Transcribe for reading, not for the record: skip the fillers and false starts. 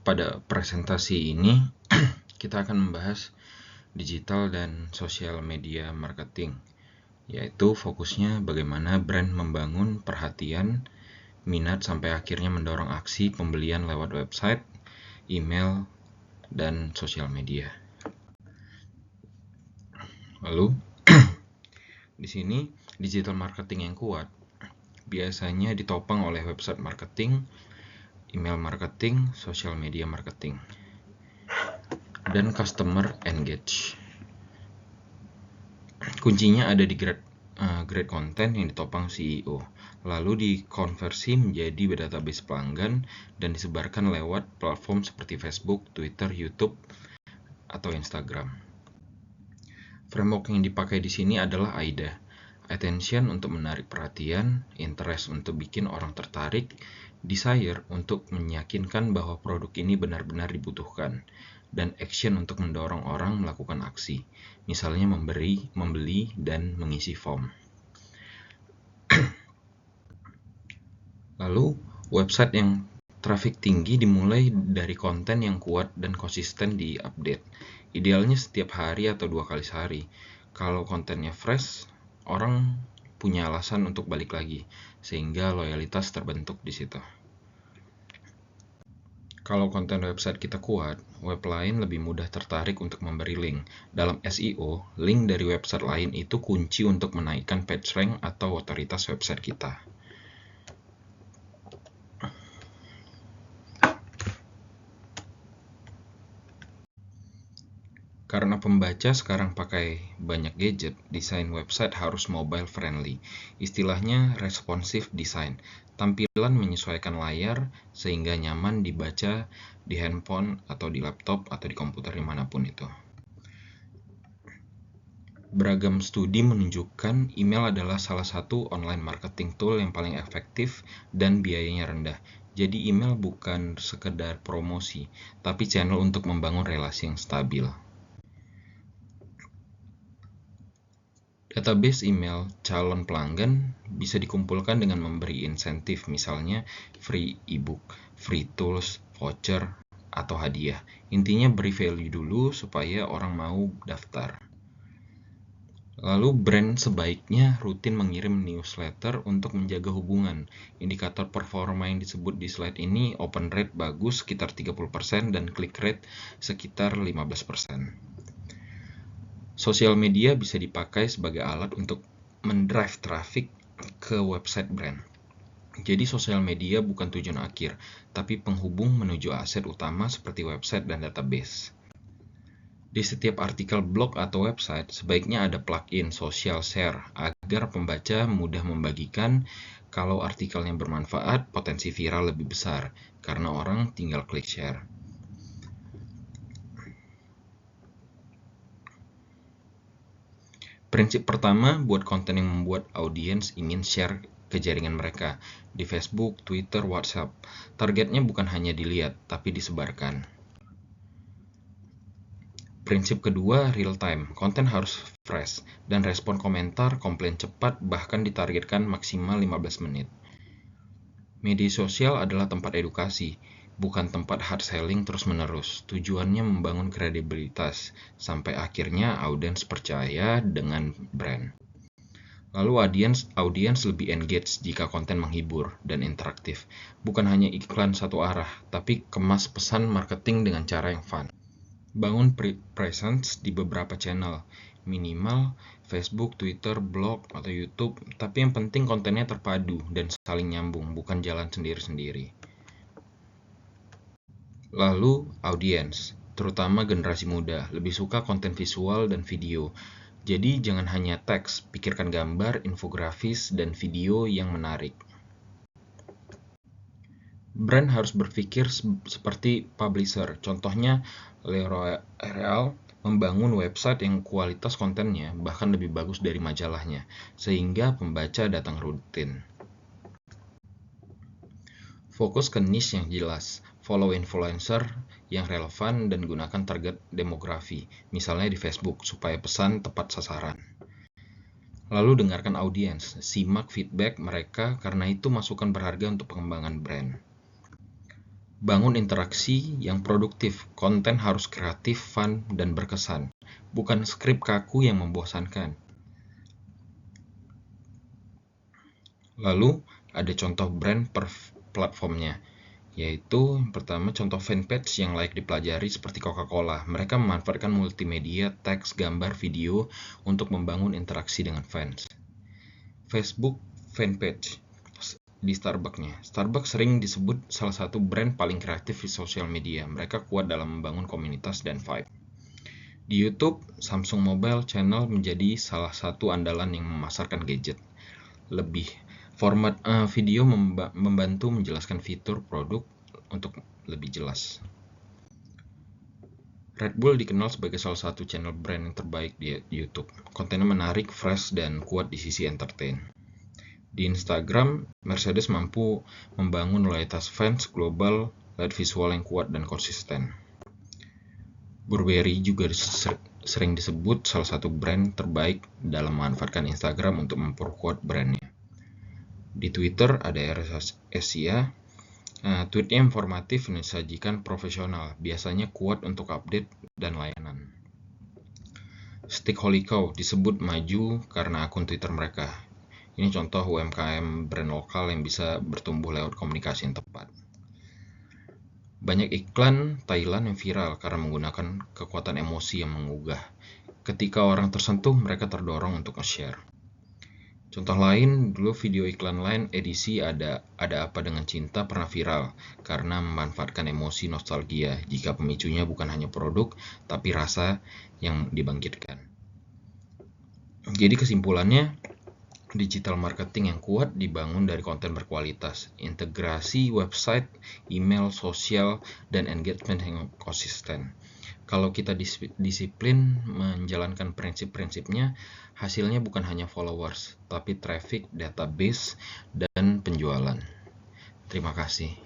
Pada presentasi ini, kita akan membahas digital dan sosial media marketing, yaitu fokusnya bagaimana brand membangun perhatian, minat sampai akhirnya mendorong aksi pembelian lewat website, email, dan sosial media. Lalu, di sini digital marketing yang kuat biasanya ditopang oleh website marketing, email marketing, social media marketing, dan customer engage. Kuncinya ada di grade content yang ditopang CEO, lalu dikonversi menjadi database pelanggan dan disebarkan lewat platform seperti Facebook, Twitter, YouTube, atau Instagram. Framework yang dipakai di sini adalah AIDA. Attention untuk menarik perhatian, interest untuk bikin orang tertarik, desire untuk meyakinkan bahwa produk ini benar-benar dibutuhkan, dan action untuk mendorong orang melakukan aksi, misalnya membeli, dan mengisi form. Lalu, website yang traffic tinggi dimulai dari konten yang kuat dan konsisten di update. Idealnya setiap hari atau 2 kali sehari. Kalau kontennya fresh, orang punya alasan untuk balik lagi, sehingga loyalitas terbentuk di situ. Kalau konten website kita kuat, web lain lebih mudah tertarik untuk memberi link. Dalam SEO, link dari website lain itu kunci untuk menaikkan page rank atau otoritas website kita. Karena pembaca sekarang pakai banyak gadget, desain website harus mobile friendly. Istilahnya responsive design. Tampilan menyesuaikan layar sehingga nyaman dibaca di handphone atau di laptop atau di komputer dimanapun itu. Beragam studi menunjukkan email adalah salah satu online marketing tool yang paling efektif dan biayanya rendah. Jadi email bukan sekedar promosi, tapi channel untuk membangun relasi yang stabil. Database email calon pelanggan bisa dikumpulkan dengan memberi insentif, misalnya free ebook, free tools, voucher, atau hadiah. Intinya beri value dulu supaya orang mau daftar. Lalu brand sebaiknya rutin mengirim newsletter untuk menjaga hubungan. Indikator performa yang disebut di slide ini open rate bagus sekitar 30% dan click rate sekitar 15%. Sosial media bisa dipakai sebagai alat untuk mendrive traffic ke website brand. Jadi sosial media bukan tujuan akhir, tapi penghubung menuju aset utama seperti website dan database. Di setiap artikel blog atau website, sebaiknya ada plugin social share agar pembaca mudah membagikan. Kalau artikelnya bermanfaat, potensi viral lebih besar, karena orang tinggal klik share. Prinsip pertama, buat konten yang membuat audiens ingin share ke jaringan mereka di Facebook, Twitter, WhatsApp. Targetnya bukan hanya dilihat, tapi disebarkan. Prinsip kedua, real time. Konten harus fresh dan respon komentar komplain cepat, bahkan ditargetkan maksimal 15 menit. Media sosial adalah tempat edukasi, bukan tempat hard selling terus-menerus. Tujuannya membangun kredibilitas, sampai akhirnya audiens percaya dengan brand. Lalu audiens lebih engage jika konten menghibur dan interaktif. Bukan hanya iklan satu arah, tapi kemas pesan marketing dengan cara yang fun. Bangun presence di beberapa channel, minimal Facebook, Twitter, blog, atau YouTube, tapi yang penting kontennya terpadu dan saling nyambung, bukan jalan sendiri-sendiri. Lalu, audiens, terutama generasi muda, lebih suka konten visual dan video. Jadi jangan hanya teks, pikirkan gambar, infografis, dan video yang menarik. Brand harus berpikir seperti publisher. Contohnya, L'Oreal membangun website yang kualitas kontennya bahkan lebih bagus dari majalahnya, sehingga pembaca datang rutin. Fokus ke niche yang jelas, follow influencer yang relevan dan gunakan target demografi, misalnya di Facebook, supaya pesan tepat sasaran. Lalu dengarkan audiens, simak feedback mereka karena itu masukan berharga untuk pengembangan brand. Bangun interaksi yang produktif. Konten harus kreatif, fun, dan berkesan, bukan skrip kaku yang membosankan. Lalu, ada contoh brand per platformnya, yaitu yang pertama contoh fanpage yang layak dipelajari seperti Coca-Cola. Mereka memanfaatkan multimedia, teks, gambar, video untuk membangun interaksi dengan fans. Facebook fanpage di Starbucks-nya. Starbucks sering disebut salah satu brand paling kreatif di sosial media. Mereka kuat dalam membangun komunitas dan vibe. Di YouTube, Samsung Mobile Channel menjadi salah satu andalan yang memasarkan gadget. Format video membantu menjelaskan fitur produk untuk lebih jelas. Red Bull dikenal sebagai salah satu channel brand yang terbaik di YouTube. Kontennya menarik, fresh, dan kuat di sisi entertain. Di Instagram, Mercedes mampu membangun loyalitas fans global lewat visual yang kuat dan konsisten. Burberry juga sering disebut salah satu brand terbaik dalam memanfaatkan Instagram untuk memperkuat brandnya. Di Twitter ada Asia. Tweetnya informatif dan disajikan profesional, biasanya kuat untuk update dan layanan. Stickholiko disebut maju karena akun Twitter mereka. Ini contoh UMKM brand lokal yang bisa bertumbuh lewat komunikasi yang tepat. Banyak iklan Thailand yang viral karena menggunakan kekuatan emosi yang menggugah. Ketika orang tersentuh, mereka terdorong untuk nge-share. Contoh lain, dulu video iklan lain edisi Ada Apa Dengan Cinta pernah viral karena memanfaatkan emosi nostalgia jika pemicunya bukan hanya produk, tapi rasa yang dibangkitkan. Jadi kesimpulannya, digital marketing yang kuat dibangun dari konten berkualitas, integrasi website, email, sosial, dan engagement yang konsisten. Kalau kita disiplin menjalankan prinsip-prinsipnya, hasilnya bukan hanya followers, tapi traffic, database, dan penjualan. Terima kasih.